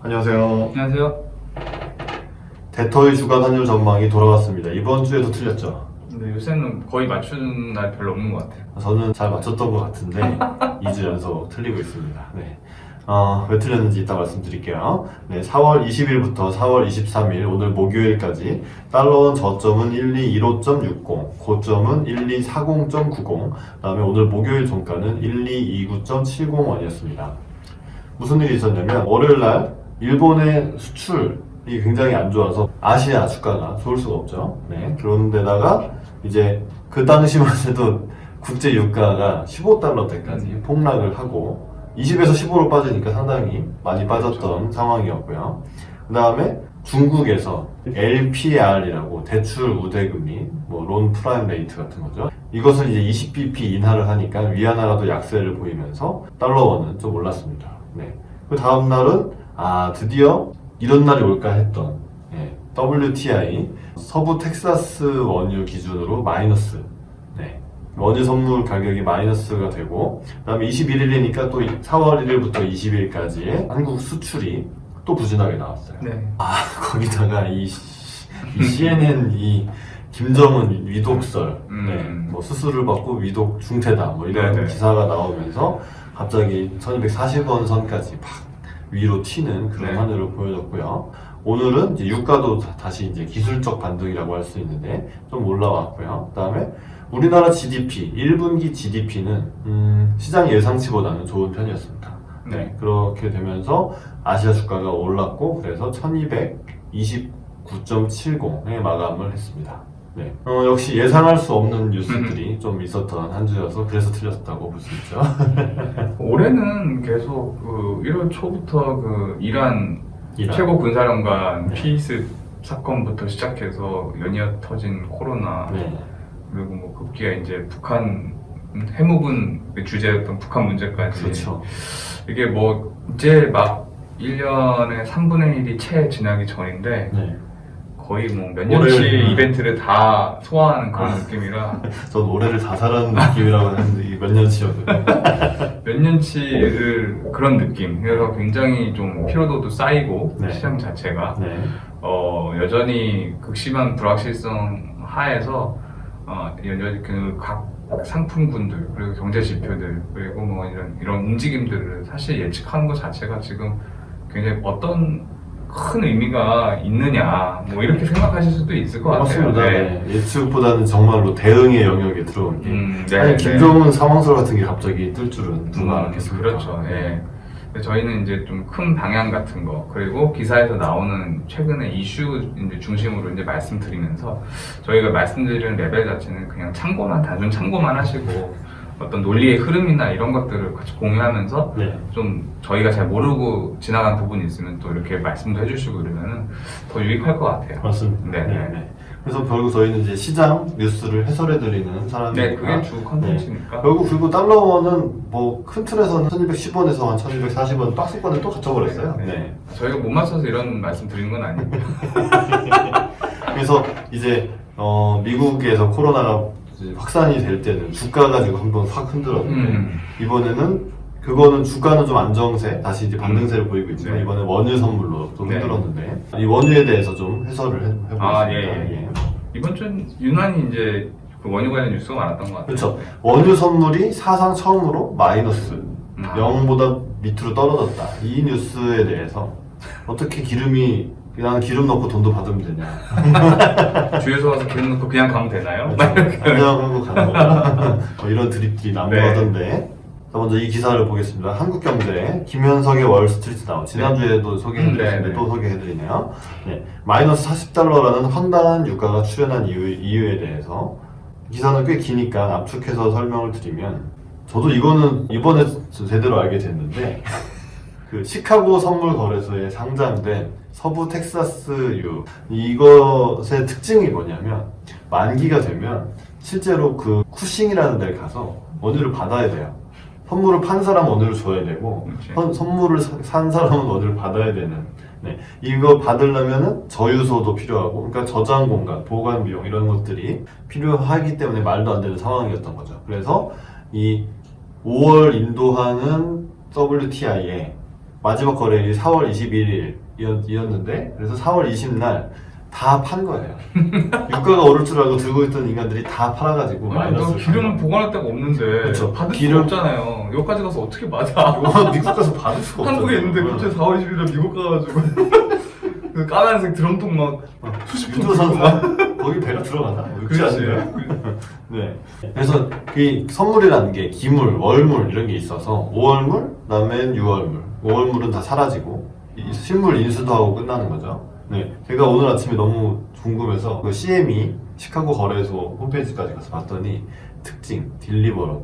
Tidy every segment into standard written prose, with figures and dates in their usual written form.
안녕하세요. 안녕하세요. 대터의 주간 환율 전망이 돌아왔습니다. 이번 주에도 틀렸죠? 근데 요새는 거의 맞추는 날 별로 없는 것 같아요. 저는 잘 맞췄던 것 같은데 2주 연속 틀리고 있습니다. 네. 왜 틀렸는지 이따 말씀드릴게요. 네, 4월 20일부터 4월 23일 오늘 목요일까지 달러원 저점은 1215.60, 고점은 1240.90, 그 다음에 오늘 목요일 종가는 1229.70원이었습니다. 무슨 일이 있었냐면 월요일날 일본의 수출이 굉장히 안 좋아서 아시아 주가가 좋을 수가 없죠. 네, 그런데다가 이제 그 당시만 해도 국제 유가가 15달러대까지 폭락을 하고 20에서 15로 빠지니까 상당히 많이 빠졌던 상황이었고요. 그 다음에 중국에서 LPR이라고 대출 우대금리, 론 프라임 레이트 같은 거죠. 이것을 이제 20bp 인하를 하니까 위안화가도 약세를 보이면서 달러원은 좀 올랐습니다. 네. 그 다음 날은 드디어 이런 날이 올까 했던 WTI 서부 텍사스 원유 기준으로 마이너스, 원유 선물 가격이 마이너스가 되고, 그 다음에 21일이니까 또 4월 1일부터 20일까지의 한국 수출이 또 부진하게 나왔어요. 네. 거기다가 이 CNN 김정은 위독설, 수술을 받고 위독 중태다, 이런 네네. 기사가 나오면서 갑자기 1240원 선까지 팍 위로 튀는 그런 환율을 보여줬고요. 오늘은 이제 유가도 다시 이제 기술적 반등이라고 할 수 있는데 좀 올라왔고요. 그 다음에 우리나라 GDP, 1분기 GDP는 시장 예상치보다는 좋은 편이었습니다. 네, 그렇게 되면서 아시아 주가가 올랐고, 그래서 1229.70에 마감을 했습니다. 네. 역시 예상할 수 없는 뉴스들이 좀 있었던 한 주여서 그래서 틀렸다고 볼 수 있죠. 올해는 계속 1월 초부터 이란 최고 군사령관 피스 사건부터 시작해서 연이어 터진 코로나, 그리고 급기야 이제 북한 해묵은 주제였던 북한 문제까지. 그렇죠. 이게 이제 막 1년에 3분의 1이 채 지나기 전인데 거의 몇 년치 이벤트를 다 소화하는 그런 느낌이라. 전 올해를 다 살아는 느낌이라고 하는데 이게 몇 년치였거든요. 몇 년치를 그런 느낌. 그래서 굉장히 좀 피로도도 쌓이고 시장 자체가 여전히 극심한 불확실성 하에서 여전히 각 상품군들 그리고 경제 지표들 그리고 이런 움직임들을 사실 예측하는 것 자체가 지금 굉장히 어떤 큰 의미가 있느냐 이렇게 생각하실 수도 있을 것 같아요. 맞습니다. 예측보다는 정말로 대응의 영역에 들어온 게 아니 김정은 상황설 같은 게 갑자기 뜰 줄은 누가 알았겠습니까? 그렇죠. 저희는 이제 좀 큰 방향 같은 거, 그리고 기사에서 나오는 최근의 이슈 이제 중심으로 이제 말씀드리면서, 저희가 말씀드리는 레벨 자체는 그냥 단순 참고만 하시고 어떤 논리의 흐름이나 이런 것들을 같이 공유하면서 좀 저희가 잘 모르고 지나간 부분이 있으면 또 이렇게 말씀도 해주시고 그러면은 더 유익할 것 같아요. 맞습니다. 그래서 결국 저희는 이제 시장 뉴스를 해설해드리는 사람이니까. 그게 주 컨텐츠니까. 결국 그리고 달러원은 큰 틀에서는 1210원에서 한 1240원 박스권을 또 갇혀버렸어요. 저희가 못 맞춰서 이런 말씀 드리는 건 아니에요. 그래서 이제 미국에서 코로나가 확산이 될 때는 주가 가지고 한번 확 흔들었는데 이번에는 그거는 주가는 좀 안정세, 다시 이제 반등세를 보이고 있지만 이번에 원유 선물로 좀 흔들었는데 이 원유에 대해서 좀 해설을 해보겠습니다. 이번 주는 유난히 이제 원유 관련 뉴스가 많았던 것 같아요. 그렇죠. 원유 선물이 사상 처음으로 마이너스 0보다 밑으로 떨어졌다. 이 뉴스에 대해서 어떻게 그냥 기름 넣고 돈도 받으면 되냐. 주유소 가서 기름 넣고 그냥 가면 되나요? 그냥 하고 가는 거다. 이런 드립들이 난무하던데. 먼저 이 기사를 보겠습니다. 한국경제 김현석의 월스트리트 나우 지난주에도 소개해드렸는데 또 소개해드리네요. 마이너스 40달러라는 황당한 유가가 출현한 이유에 대해서 기사는 꽤 기니까 압축해서 설명을 드리면, 저도 이거는 이번에 제대로 알게 됐는데 그 시카고 선물 거래소에 상장된 서부 텍사스유, 이것의 특징이 뭐냐면 만기가 되면 실제로 그 쿠싱이라는 데를 가서 원유를 받아야 돼요. 선물을 판 사람은 원유를 줘야 되고 선물을 산 사람은 원유를 받아야 되는. 이거 받으려면은 저유소도 필요하고, 그러니까 저장 공간, 보관 비용 이런 것들이 필요하기 때문에 말도 안 되는 상황이었던 거죠. 그래서 이 5월 인도하는 WTI에 마지막 거래일이 4월 21일이었는데 그래서 4월 20날 다 판 거예요. 유가가 오를 줄 알고 들고 있던 인간들이 다 팔아가지고 아니, 너 마이너스. 기름을 보관할 데가 없는데 그렇죠. 받을 기름- 수 없잖아요. 여기까지 가서 어떻게 받아? 이거 미국 가서 받을 수가 없어요. 한국에 있는데 갑자기 4월 20일에 미국 가가지고 그 까만색 드럼통 막 수십 톤 유도선 들고 막 거기 배가 들어가나? 육지 그렇지. 아닌가요? 네. 그래서 이 선물이라는 게 기물, 월물 이런 게 있어서 5월물, 그다음엔 6월물. 5월물은 다 사라지고 이 실물 인수도 하고 끝나는 거죠. 네. 제가 오늘 아침에 너무 궁금해서 그 CME 시카고 거래소 홈페이지까지 가서 봤더니 특징, 딜리버러.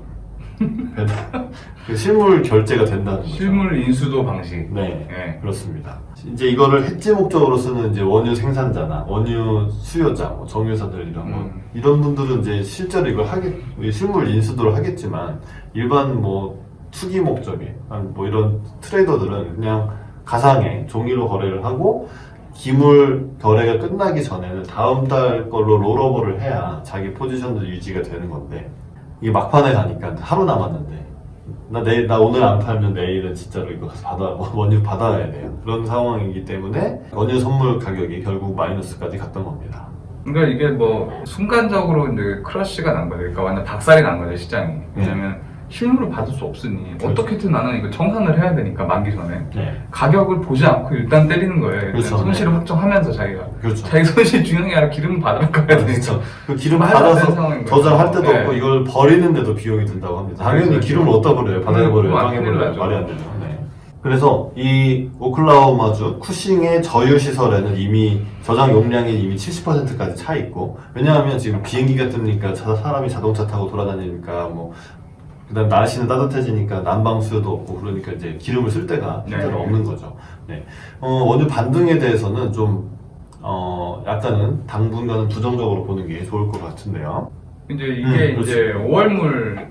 배달. 그 실물 결제가 된다는 거죠. 실물 인수도 방식. 네. 네. 그렇습니다. 이제 이거를 해지 목적으로 쓰는 이제 원유 생산자나 원유 수요자, 뭐 정유사들 이런 분들은 이제 실제로 이걸 실물 인수도를 하겠지만 일반 뭐 투기 목적의 뭐 이런 트레이더들은 그냥 가상의 종이로 거래를 하고 기물 거래가 끝나기 전에는 다음 달 걸로 롤오버를 해야 자기 포지션도 유지가 되는 건데 이게 막판에 가니까 하루 남았는데 나 오늘 안 팔면 내일은 진짜로 이거 원유 받아야 돼요. 그런 상황이기 때문에 원유 선물 가격이 결국 마이너스까지 갔던 겁니다. 그러니까 이게 뭐 순간적으로 이제 크러쉬가 난 거죠. 그러니까 완전 박살이 난 거죠, 시장이. 왜냐면 실물을 받을 수 없으니 그렇죠. 어떻게든 나는 이거 청산을 해야 되니까 만기 전에 네. 가격을 보지 않고 일단 때리는 거예요. 일단 그렇죠. 손실을 확정하면서 자기가 그렇죠. 자기 손실 중요한 게 아니라 기름을 받으러 가야 되니까. 그렇죠. 그 기름 말도 안 되는 받아서 상황인 거예요. 저장할 때도 네. 없고 이걸 버리는데도 비용이 든다고 합니다. 당연히 그렇죠. 기름을 어디다 버려요? 바다에 버려요? 그거 땅에 큰일 버려요? 나죠. 말이 안 되죠. 네. 그래서 이 오클라호마주 쿠싱의 저유 시설에는 이미 저장 용량이 이미 70%까지 차 있고 왜냐하면 지금 비행기가 뜨니까 사람이 자동차 타고 돌아다니니까 뭐 그다음 날씨는 따뜻해지니까 난방 수요도 없고 그러니까 이제 기름을 쓸 데가 실제로 네. 없는 거죠. 네. 원유 반등에 대해서는 좀 약간은 당분간은 부정적으로 보는 게 좋을 것 같은데요. 이제 이게 그렇죠. 이제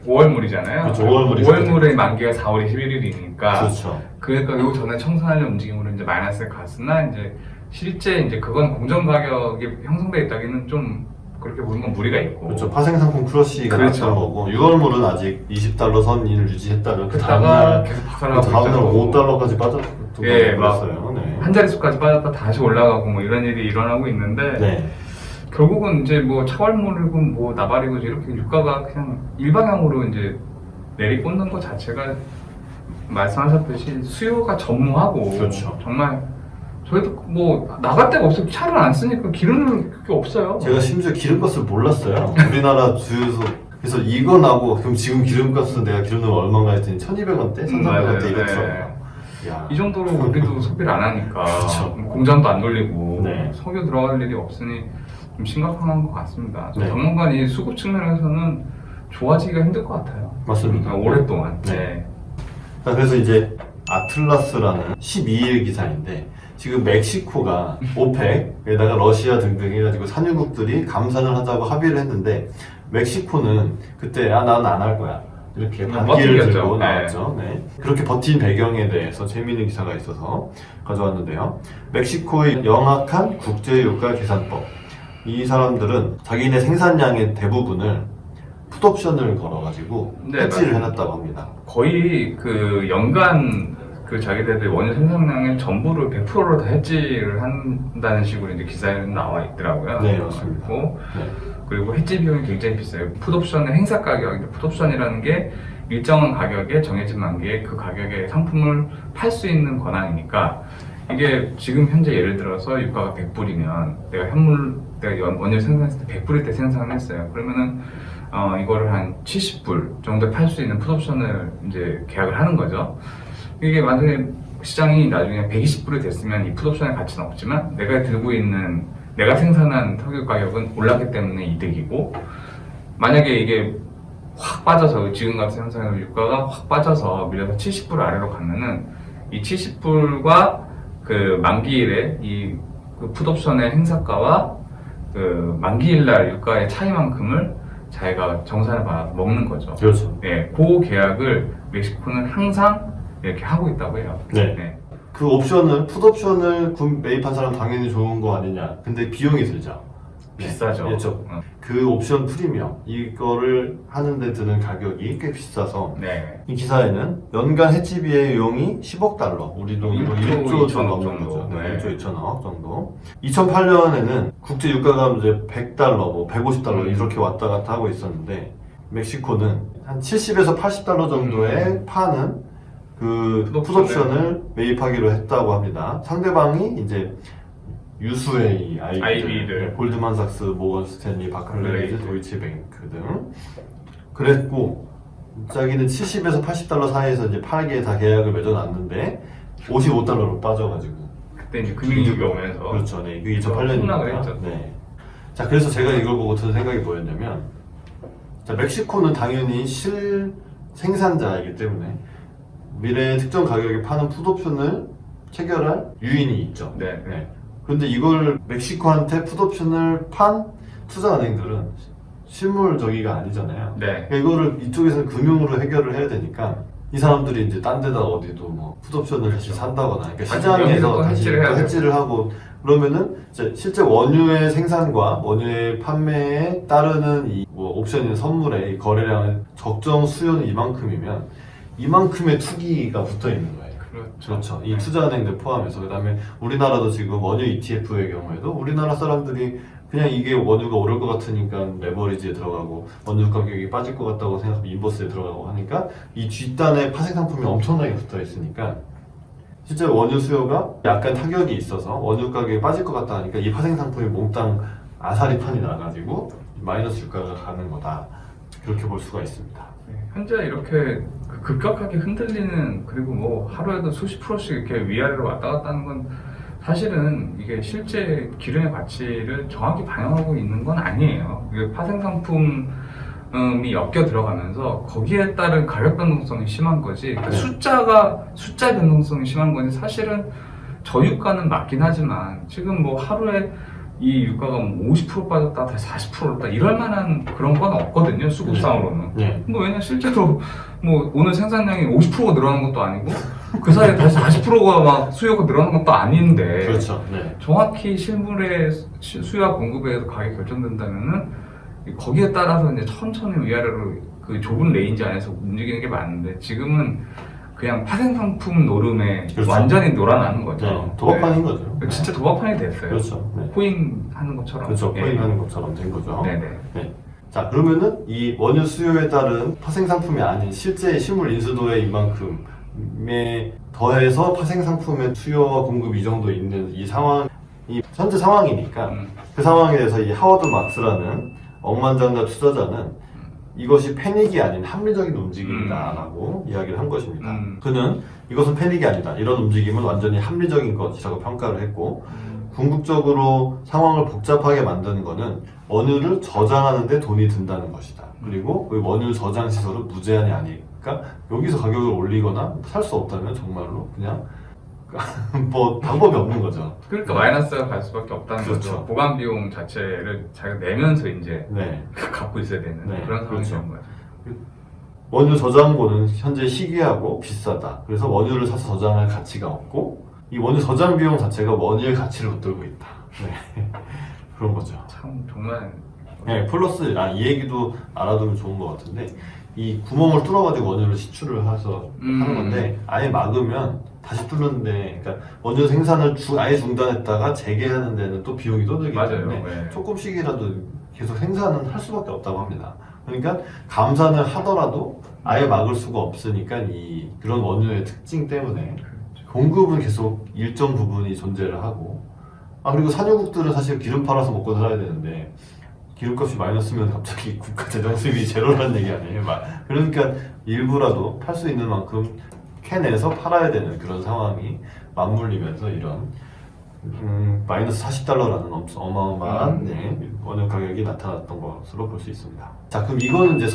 5월물이잖아요. 그렇죠. 5월물이 5월물의 만기가 4월 21일이니까. 그렇죠. 그러니까 요 전에 청산하려는 움직임으로 이제 마이너스에 갔으나 이제 실제 이제 그건 공정 가격이 형성돼 있다기는 좀 그렇게 보는 건 무리가 있고. 그렇죠. 파생상품 크러쉬가 그렇죠. 났던 거고 6월물은 아직 20달러 선인을 유지했다가 그 그러다가 다음날 계속 박살나고 다음날 있잖아요. 5달러까지 빠졌던 예, 거였어요. 네. 한 자릿수까지 빠졌다 다시 올라가고 뭐 이런 일이 일어나고 있는데 네. 결국은 이제 뭐 차월물이고 뭐 나발이고 이렇게 유가가 그냥 일방향으로 이제 내리꽂는 것 자체가 말씀하셨듯이 수요가 전무하고 그렇죠. 정말 저희도 뭐 나갈 데가 없어요. 차를 안 쓰니까 기름은 그게 없어요. 제가 심지어 기름값을 몰랐어요. 우리나라 주유소 그래서 이거 나고 그럼 지금 기름값은 내가 기름을 얼마인가 했더니 1,200원대, 1,300원대 이렇더라고요. 야. 이 정도로 우리도 소비를 안 하니까 그렇죠. 공장도 안 돌리고 네. 석유 들어갈 일이 없으니 좀 심각한 것 같습니다. 네. 당분간 이 수급 측면에서는 좋아지기가 힘들 것 같아요. 맞습니다. 오랫동안. 네. 자, 그래서 이제 아틀라스라는 12일 기사인데 지금 멕시코가 오펙에다가 러시아 등등 해가지고 산유국들이 감산을 하자고 합의를 했는데 멕시코는 그때 난 안 할 거야 이렇게 반기를 버티겠죠. 들고 네. 나왔죠. 네. 그렇게 버틴 배경에 대해서 재미있는 기사가 있어서 가져왔는데요. 멕시코의 영악한 국제유가 계산법. 이 사람들은 자기네 생산량의 대부분을 풋옵션을 걸어가지고 네, 해지를 맞습니다. 해놨다고 합니다. 거의 그 연간 그 자기네들 원유 생산량의 전부를 100%로 다 해지를 한다는 식으로 이제 기사에 나와 있더라고요. 네, 맞습니다. 그리고 해지 비용이 굉장히 비싸요. 풋옵션의 행사 가격, 풋옵션이라는 게 일정한 가격에 정해진 만기에 그 가격의 상품을 팔 수 있는 권한이니까 이게 지금 현재 예를 들어서 유가가 100불이면 내가 원유 생산했을 때 100불일 때 생산을 했어요. 그러면은 이거를 한 70불 정도에 팔 수 있는 풋옵션을 이제 계약을 하는 거죠. 이게 만약에 시장이 나중에 120불이 됐으면 이 풋옵션의 가치는 없지만 내가 생산한 석유 가격은 올랐기 때문에 이득이고 만약에 이게 확 빠져서 지금 같은 현상에서 유가가 확 빠져서 밀려서 70불 아래로 가면은 이 70불과 그 만기일에 그 풋옵션의 행사가와 그 만기일날 유가의 차이만큼을 자기가 정산을 받아서 먹는 거죠. 그렇죠. 네, 그 계약을 멕시코는 항상 이렇게 하고 있다고 해요. 네. 그 풋옵션을 매입한 사람 당연히 좋은 거 아니냐. 근데 비용이 들죠. 비싸죠. 그렇죠. 그 옵션 프리미엄 이거를 하는데 드는 가격이 꽤 비싸서 네. 이 기사에는 연간 해치 비용이 10억 달러, 우리 돈으로 1조 정도 넘는 거죠. 네, 1조 2천억 정도. 2008년에는 국제 유가가 이제 100달러, 뭐 150달러 이렇게 왔다 갔다 하고 있었는데 멕시코는 한 70에서 80달러 정도에 파는 그 풋옵션을 매입하기로 했다고 합니다. 상대방이 이제 유수의 이 IB를 골드만삭스, 모건 스탠리, 바클레이즈, 도이치뱅크 등 그랬고 자기는 70에서 80달러 사이에서 이제 팔기에 다 계약을 맺어놨는데 55달러로 빠져가지고 그때 이제 금융위기가 오면서 그렇죠, 네, 그게 2008년이니까. 네. 자, 그래서 제가 이걸 보고 든 생각이 뭐였냐면, 자, 멕시코는 당연히 생산자이기 때문에 미래의 특정 가격에 파는 풋옵션을 체결할 유인이 있죠. 네. 네. 그런데 이걸 멕시코한테 풋옵션을 판 투자은행들은 실물적이가 아니잖아요. 네. 그러니까 이거를 이쪽에서는 금융으로 해결을 해야 되니까 이 사람들이 이제 딴 데다 어디도 뭐 풋옵션을 다시 산다거나, 그러니까 시장에서 다시 또 해지를 하고 그러면은 이제 실제 원유의 생산과 원유의 판매에 따르는 이 뭐 옵션인 선물의 이 거래량은 적정 수요는 이만큼이면 이만큼의 투기가 붙어 있는 거예요. 그렇죠. 이 투자은행들 포함해서. 그다음에 우리나라도 지금 원유 ETF의 경우에도 우리나라 사람들이 그냥 이게 원유가 오를 것 같으니까 레버리지에 들어가고 원유 가격이 빠질 것 같다고 생각하면 인버스에 들어가고 하니까 이 뒷단에 파생 상품이 엄청나게 붙어 있으니까 실제 원유 수요가 약간 타격이 있어서 원유 가격이 빠질 것 같다 하니까 이 파생 상품이 몽땅 아사리판이 나가지고 마이너스 주가가 가는 거다. 그렇게 볼 수가 있습니다. 현재 이렇게 급격하게 흔들리는, 그리고 뭐 하루에도 수십 프로씩 이렇게 위아래로 왔다 갔다 하는 건 사실은 이게 실제 기름의 가치를 정확히 반영하고 있는 건 아니에요. 이게 파생 상품이 엮여 들어가면서 거기에 따른 가격 변동성이 심한 거지, 그러니까 숫자 변동성이 심한 거지, 사실은 저유가는 맞긴 하지만 지금 뭐 하루에 이 유가가 50% 빠졌다, 다시 40% 올랐다 이럴 만한 그런 건 없거든요, 수급상으로는. 네. 뭐 왜냐 실제로 뭐 오늘 생산량이 50%가 늘어난 것도 아니고 그 사이에 다시 40%가 막 수요가 늘어난 것도 아닌데. 그렇죠. 네. 정확히 실물의 수요와 공급에 의해서 가격이 결정된다면은 거기에 따라서 이제 천천히 위아래로 그 좁은 레인지 안에서 움직이는 게 맞는데, 지금은 그냥 파생 상품 노름에 그렇죠. 완전히 놀아나는 거죠. 네. 도박판인 거죠. 진짜 도박판이 됐어요. 그렇죠. 네. 코인 하는 것처럼. 그렇죠. 코인 하는 것처럼 된 거죠. 네네. 네. 자, 그러면은 이 원유 수요에 따른 파생 상품이 아닌 실제 실물 인수도의 이만큼에 더해서 파생 상품의 수요와 공급 이 정도 있는 이 상황, 이 현재 상황이니까 그 상황에 대해서 이 하워드 막스라는 억만장자 투자자는 이것이 패닉이 아닌 합리적인 움직임이다라고 이야기를 한 것입니다. 그는 이것은 패닉이 아니다, 이런 움직임은 완전히 합리적인 것이라고 평가를 했고, 궁극적으로 상황을 복잡하게 만드는 것은 원유를 저장하는 데 돈이 든다는 것이다. 그리고 그 원유 저장 시설은 무제한이 아니니까 여기서 가격을 올리거나 살 수 없다면 정말로 그냥 뭐 방법이 없는 거죠. 그러니까 마이너스가 갈 수밖에 없다는 그렇죠. 거죠. 보관 비용 자체를 자기가 내면서 이제 네. 갖고 있어야 되는 그런 상황이 그렇죠. 되는 거예요. 원유 저장고는 현재 희귀하고 비싸다. 그래서 원유를 사서 저장할 가치가 없고 이 원유 저장 비용 자체가 원유의 가치를 붙들고 있다. 네. 그런 거죠. 참 정말. 네, 플러스 이 얘기도 알아두면 좋은 것 같은데, 이 구멍을 뚫어가지고 원유를 시추를 해서 하는 건데 아예 막으면 다시 뚫는데, 그러니까 원유 생산을 아예 중단했다가 재개하는 데는 또 비용이 또 들기 때문에 네. 조금씩이라도 계속 생산은 할 수밖에 없다고 합니다. 그러니까 감산을 하더라도 아예 막을 수가 없으니까 이 그런 원유의 특징 때문에 공급은 계속 일정 부분이 존재를 하고, 그리고 산유국들은 사실 기름 팔아서 먹고 살아야 되는데 기름값이 마이너스면 갑자기 국가 재정 수입이 제로라는 얘기 아니에요. 그러니까 일부라도 팔 수 있는 만큼 캐내서 팔아야 되는 그런 상황이 맞물리면서 이런 마이너스 40달러라는 어마어마한 원유 가격이 나타났던 것으로 볼 수 있습니다. 자, 그럼 이거는 이제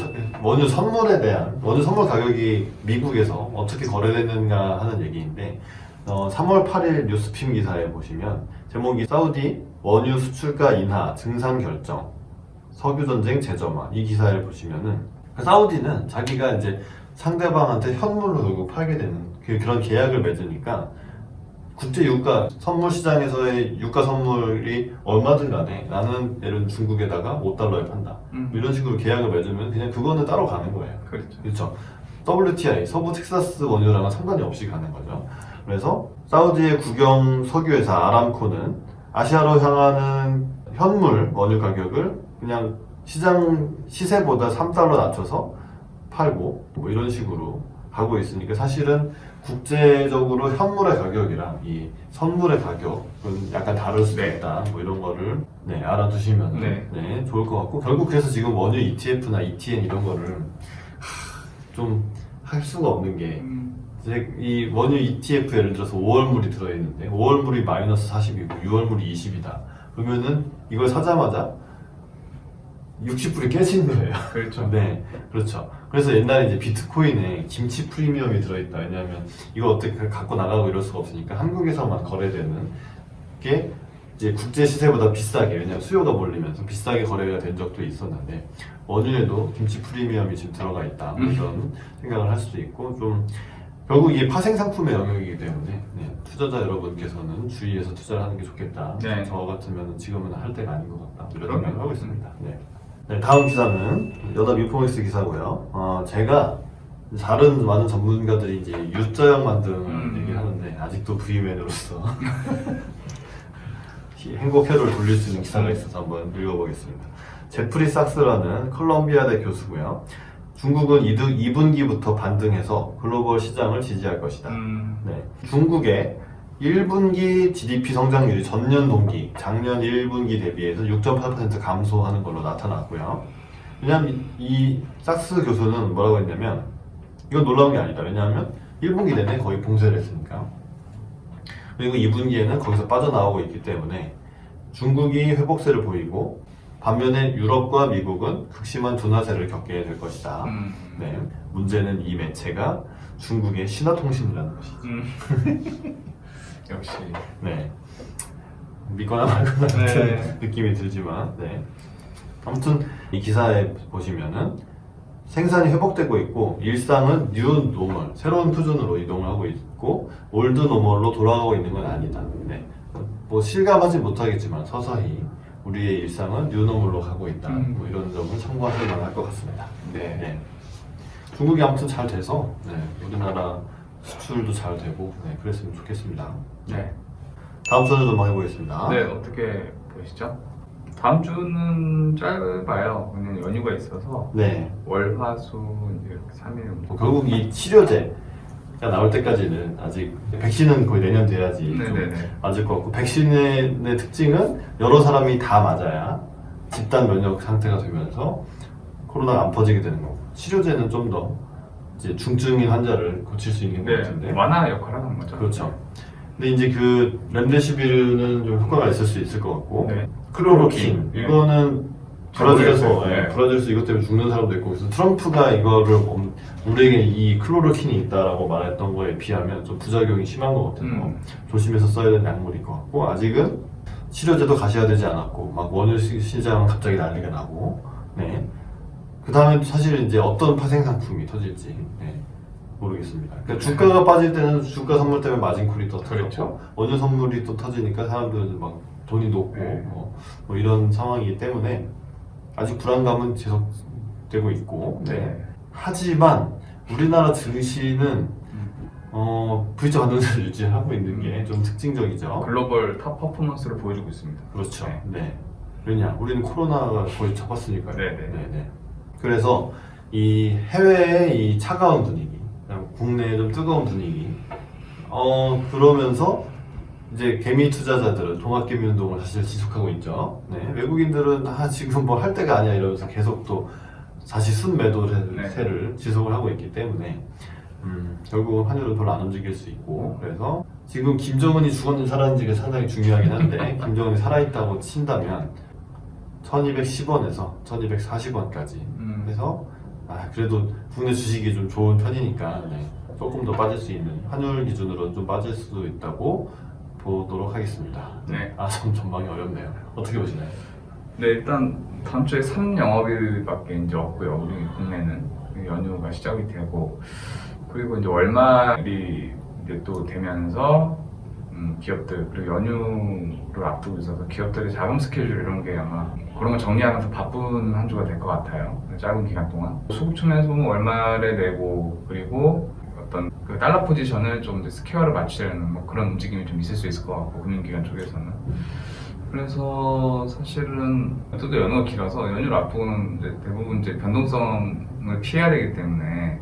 원유 선물에 대한, 원유 선물 가격이 미국에서 어떻게 거래되는가 하는 얘기인데, 3월 8일 뉴스핌 기사에 보시면 제목이 사우디 원유 수출가 인하 증산 결정, 석유 전쟁 재점화, 이 기사를 보시면은 사우디는 자기가 이제 상대방한테 현물로 결국 팔게 되는 그런 계약을 맺으니까 국제 유가 선물 시장에서의 유가 선물이 얼마든 간에 나는 예를 들어 중국에다가 $5에 판다. 이런 식으로 계약을 맺으면 그냥 그거는 따로 가는 거예요. 그렇죠. 그렇죠. WTI, 서부 텍사스 원유랑은 상관이 없이 가는 거죠. 그래서 사우디의 국영 석유회사 아람코는 아시아로 향하는 현물 원유 가격을 그냥 시장 시세보다 $3 낮춰서 팔고 뭐 이런 식으로 하고 있으니까 사실은 국제적으로 현물의 가격이랑 이 선물의 가격은 약간 다를 수도 있다. 뭐 이런 거를 알아두시면 좋을 것 같고 결국 그래서 지금 원유 ETF나 ETN 이런 거를 좀 할 수가 없는 게 이 원유 ETF 예를 들어서 5월물이 들어있는데 5월물이 마이너스 40이고 6월물이 20이다. 그러면은 이걸 사자마자 60불이 깨지는 거예요. 그렇죠. 네, 그렇죠. 그래서 옛날에 이제 비트코인에 김치 프리미엄이 들어있다. 왜냐하면 이걸 어떻게 갖고 나가고 이럴 수가 없으니까 한국에서만 거래되는 게 이제 국제 시세보다 비싸게, 왜냐하면 수요가 몰리면서 비싸게 거래가 된 적도 있었는데 원유에도 김치 프리미엄이 지금 들어가 있다. 뭐 이런 생각을 할 수도 있고 좀 결국 이게 파생 상품의 영역이기 때문에 투자자 여러분께서는 주의해서 투자를 하는 게 좋겠다. 저 같으면 지금은 할 때가 아닌 것 같다. 이런 생각을 하고 있습니다. 다음 기사는 연합 인포맥스 기사고요. 제가 다른 많은 전문가들이 이제 U자형 만듦을 얘기하는데 아직도 V맨으로서 행복회로를 돌릴 수 있는 기사가 있어서 한번 읽어보겠습니다. 제프리 삭스라는 컬럼비아대 교수고요. 중국은 2분기부터 반등해서 글로벌 시장을 지지할 것이다. 중국의 1분기 GDP 성장률이 전년 동기, 작년 1분기 대비해서 6.8% 감소하는 걸로 나타났고요. 왜냐하면 이 삭스 교수는 뭐라고 했냐면 이건 놀라운 게 아니다. 왜냐하면 1분기 내내 거의 봉쇄를 했으니까. 그리고 2분기에는 거기서 빠져나오고 있기 때문에 중국이 회복세를 보이고 반면에 유럽과 미국은 극심한 둔화세를 겪게 될 것이다. 문제는 이 매체가 중국의 신화통신이라는 것이죠. 역시. 믿거나 말거나 같은 느낌이 들지만, 아무튼 이 기사에 보시면은 생산이 회복되고 있고 일상은 뉴 노멀, 새로운 표준으로 이동을 하고 있고 올드 노멀로 돌아가고 있는 건 아니다. 뭐 실감하지 못하겠지만 서서히 우리의 일상은 뉴 노멀로 가고 있다. 뭐 이런 점을 참고하실 만할 것 같습니다. 중국이 아무튼 잘 돼서 우리나라 수출도 잘 되고 그랬으면 좋겠습니다. 다음 주제도 한번 해보겠습니다. 어떻게 보시죠? 다음 주는 짧아요. 그냥 연휴가 있어서 월, 화, 수 이렇게 3일. 결국 이 치료제가 나올 때까지는 아직 백신은 거의 내년 돼야지 좀 맞을 것 같고 백신의 특징은 여러 사람이 다 맞아야 집단 면역 상태가 되면서 코로나가 안 퍼지게 되는 거고 치료제는 좀 더 이제 중증인 환자를 고칠 수 있는 것 같은데 완화 역할을 하는 거죠. 그렇죠. 근데 이제 그 렘데시비르는 좀 효과가 있을 수 있을 것 같고 클로로킨 이거는 브라질에서 이것 때문에 죽는 사람도 있고 그래서 트럼프가 이거를 우리에게 이 클로로킨이 있다라고 말했던 거에 비하면 좀 부작용이 심한 것 같아서 조심해서 써야 되는 약물일 것 같고 아직은 치료제도 가셔야 되지 않았고 막 원유 시장은 갑자기 난리가 나고 그 다음에 사실 이제 어떤 파생 상품이 터질지 모르겠습니다. 그러니까 주가가 빠질 때는 주가 선물 때문에 마진콜이 더 터졌고 원유 선물이 또 터지니까 사람들은 막 돈이 녹고 뭐 이런 상황이기 때문에 아직 불안감은 지속되고 있고 하지만 우리나라 증시는 V자 반등세를 유지하고 있는 게 좀 특징적이죠. 글로벌 탑 퍼포먼스를 보여주고 있습니다. 그렇죠. 왜냐? 우리는 코로나가 거의 접었으니까요. 그래서 이 해외의 이 차가운 분위기, 국내의 좀 뜨거운 분위기, 그러면서 이제 개미 투자자들은 동학개미 운동을 사실 지속하고 있죠. 외국인들은 지금 뭐 할 때가 아니야 이러면서 계속 또 다시 순매도세를 지속을 하고 있기 때문에 결국은 환율은 별로 안 움직일 수 있고 그래서 지금 김정은이 죽었는지 살았는지가 상당히 중요하긴 한데 김정은이 살아있다고 친다면 1210원에서 1240원까지 해서 그래도 국내 주식이 좀 좋은 편이니까 조금 더 빠질 수 있는 환율 기준으로는 좀 빠질 수도 있다고 보도록 하겠습니다. 좀 전망이 어렵네요. 어떻게 보시나요? 일단 다음 주에 3영업일밖에 이제 없고요. 우리 국내는 연휴가 시작이 되고 그리고 이제 월말이 이제 또 되면서 기업들 그리고 연휴를 앞두고 있어서 기업들의 자금 스케줄 이런 게 아마 그런 거 정리하면서 바쁜 한 주가 될 것 같아요. 짧은 기간 동안 수급 측면에서 보면 월말에 내고 그리고 어떤 그 달러 포지션을 좀 이제 스퀘어를 맞추려는 뭐 그런 움직임이 좀 있을 수 있을 것 같고 금융기관 쪽에서는 그래서 사실은 또 연휴가 길어서 연휴를 앞두고는 이제 대부분 이제 변동성을 피해야 되기 때문에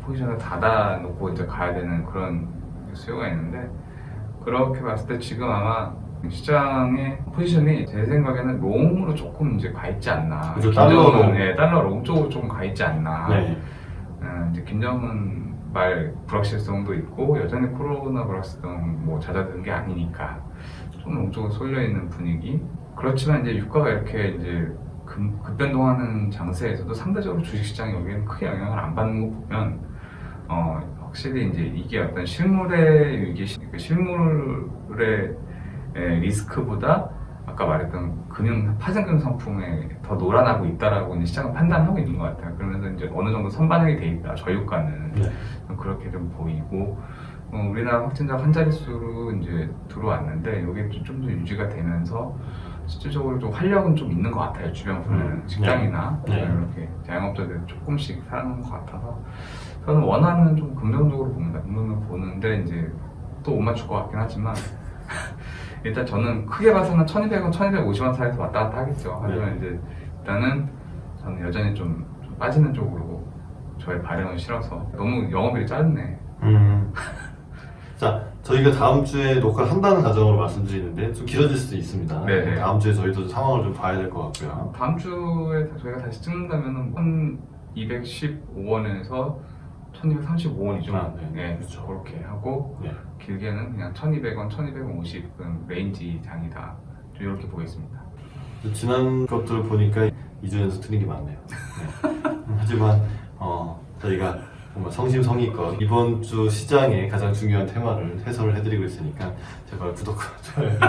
포지션을 닫아놓고 이제 가야 되는 그런 수요가 있는데 그렇게 봤을 때 지금 아마 시장의 포지션이 제 생각에는 롱으로 조금 이제 가 있지 않나. 그죠, 달러로. 네, 달러 롱 쪽으로 조금 가 있지 않나. 네. 이제 김정은 말 불확실성도 있고 여전히 코로나 불확실성 뭐 잦아드는 게 아니니까 좀 롱 쪽으로 쏠려 있는 분위기. 그렇지만 이제 유가가 이렇게 이제 급변동하는 장세에서도 상대적으로 주식시장이 여기에는 크게 영향을 안 받는 거 보면 확실히 이제 이게 어떤 실물의 위기, 실물의 리스크보다 아까 말했던 파생금 상품에 더 놀아나고 있다라고 이제 시장은 판단하고 있는 것 같아요. 그러면서 이제 어느 정도 선반영이 돼 있다, 저유가는. 네. 그렇게 좀 보이고, 우리나라 확진자 한 자릿수로 이제 들어왔는데, 이게 좀 더 유지가 되면서 실질적으로 좀 활력은 좀 있는 것 같아요. 주변 보면 직장이나 네. 이렇게 자영업자들 조금씩 살아나는 것 같아서 저는 원하는 좀 긍정적으로 봅니다. 긍정적으로 보는데 이제 또 못 맞출 것 같긴 하지만 일단 저는 크게 봐서는 1200원, 1250원 사이에서 왔다 갔다 하겠죠. 하지만 이제 일단은 저는 여전히 좀 빠지는 쪽으로 저의 발행을 실어서 너무 영업일이 짧네. 자, 저희가 다음 주에 녹화를 한다는 가정으로 말씀드리는데 좀 길어질 수도 있습니다. 네네. 다음 주에 저희도 상황을 좀 봐야 될 것 같고요. 다음 주에 저희가 다시 찍는다면은 1215원에서 1235원이죠. 아, 네. 네, 그렇죠. 그렇게 하고 네. 길게는 그냥 1200원, 1250은 레인지 장이다. 좀 이렇게 보겠습니다. 지난 것들을 보니까 2주 연속 틀린 게 많네요. 네. 하지만 저희가 정말 성심성의껏 이번 주 시장의 가장 중요한 테마를 해설을 해드리고 있으니까 제발 구독과 좋아요를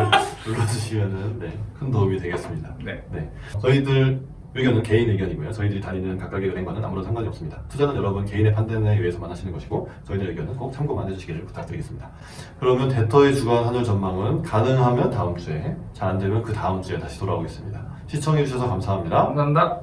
눌러주시면 큰 도움이 되겠습니다. 네. 저희들 의견은 개인 의견이고요. 저희들이 다니는 각각의 은행과는 아무런 상관이 없습니다. 투자는 여러분 개인의 판단에 의해서만 하시는 것이고 저희들 의견은 꼭 참고만 해주시기를 부탁드리겠습니다. 그러면 데터의 주간 환율 전망은 가능하면 다음 주에, 잘 안되면 그 다음 주에 다시 돌아오겠습니다. 시청해주셔서 감사합니다. 감사합니다.